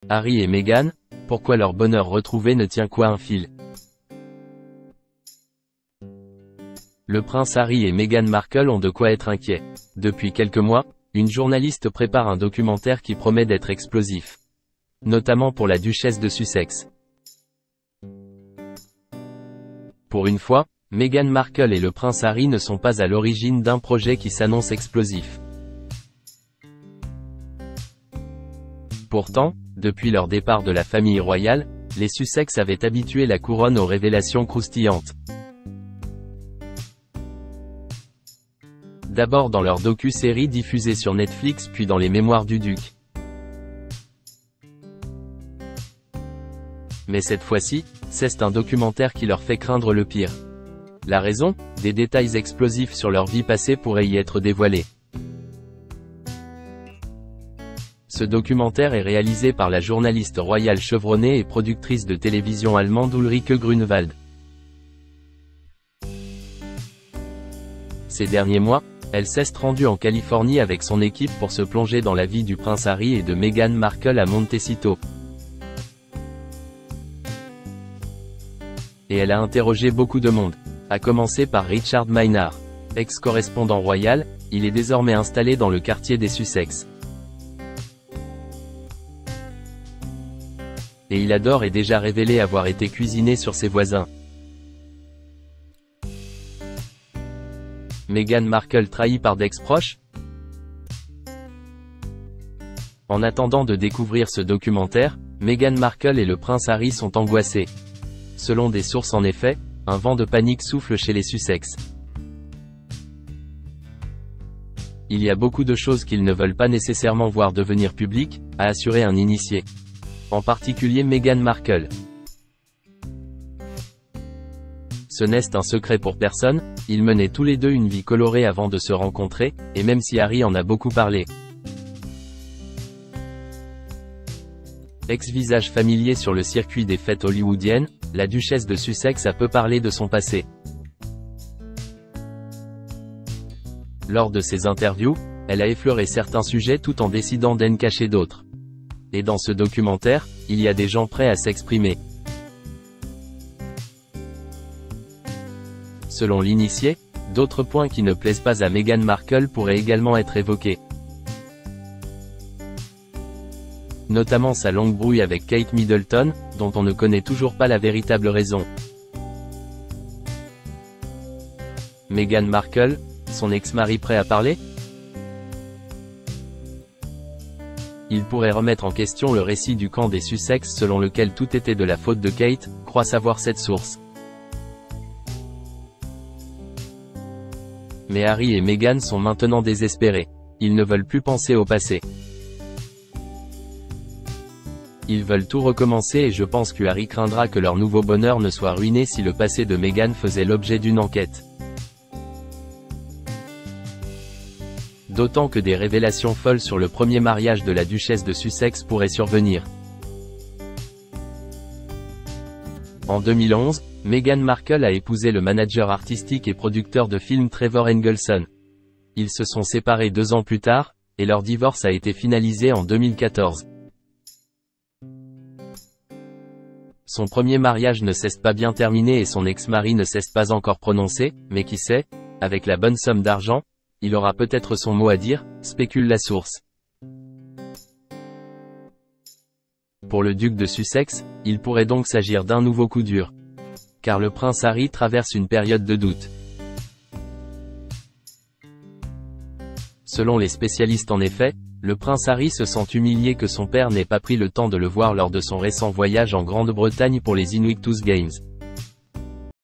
Harry et Meghan, pourquoi leur bonheur retrouvé ne tient qu'à un fil? Le prince Harry et Meghan Markle ont de quoi être inquiets. Depuis quelques mois, une journaliste prépare un documentaire qui promet d'être explosif. Notamment pour la duchesse de Sussex. Pour une fois, Meghan Markle et le prince Harry ne sont pas à l'origine d'un projet qui s'annonce explosif. Pourtant, depuis leur départ de la famille royale, les Sussex avaient habitué la couronne aux révélations croustillantes. D'abord dans leur docu-série diffusée sur Netflix puis dans les mémoires du duc. Mais cette fois-ci, c'est un documentaire qui leur fait craindre le pire. La raison? Des détails explosifs sur leur vie passée pourraient y être dévoilés. Ce documentaire est réalisé par la journaliste royale chevronnée et productrice de télévision allemande Ulrike Grünewald. Ces derniers mois, elle s'est rendue en Californie avec son équipe pour se plonger dans la vie du prince Harry et de Meghan Markle à Montecito. Et elle a interrogé beaucoup de monde. À commencer par Richard Maynard. Ex-correspondant royal, il est désormais installé dans le quartier des Sussex. Et il adore et déjà révélé avoir été cuisiné sur ses voisins. Meghan Markle trahie par d'ex-proches? En attendant de découvrir ce documentaire, Meghan Markle et le prince Harry sont angoissés. Selon des sources en effet, un vent de panique souffle chez les Sussex. Il y a beaucoup de choses qu'ils ne veulent pas nécessairement voir devenir publiques, a assuré un initié. En particulier Meghan Markle. Ce n'est un secret pour personne, ils menaient tous les deux une vie colorée avant de se rencontrer, et même si Harry en a beaucoup parlé. Ex-visage familier sur le circuit des fêtes hollywoodiennes, la duchesse de Sussex a peu parlé de son passé. Lors de ses interviews, elle a effleuré certains sujets tout en décidant d'en cacher d'autres. Et dans ce documentaire, il y a des gens prêts à s'exprimer. Selon l'initié, d'autres points qui ne plaisent pas à Meghan Markle pourraient également être évoqués. Notamment sa longue brouille avec Kate Middleton, dont on ne connaît toujours pas la véritable raison. Meghan Markle, son ex-mari prêt à parler? Il pourrait remettre en question le récit du camp des Sussex selon lequel tout était de la faute de Kate, croit savoir cette source. Mais Harry et Meghan sont maintenant désespérés. Ils ne veulent plus penser au passé. Ils veulent tout recommencer et je pense que Harry craindra que leur nouveau bonheur ne soit ruiné si le passé de Meghan faisait l'objet d'une enquête. D'autant que des révélations folles sur le premier mariage de la duchesse de Sussex pourraient survenir. En 2011, Meghan Markle a épousé le manager artistique et producteur de films Trevor Engelson. Ils se sont séparés 2 ans plus tard, et leur divorce a été finalisé en 2014. Son premier mariage ne s'est pas bien terminé et son ex-mari ne s'est pas encore prononcé, mais qui sait, avec la bonne somme d'argent, il aura peut-être son mot à dire, spécule la source. Pour le duc de Sussex, il pourrait donc s'agir d'un nouveau coup dur. Car le prince Harry traverse une période de doute. Selon les spécialistes en effet, le prince Harry se sent humilié que son père n'ait pas pris le temps de le voir lors de son récent voyage en Grande-Bretagne pour les Invictus Games.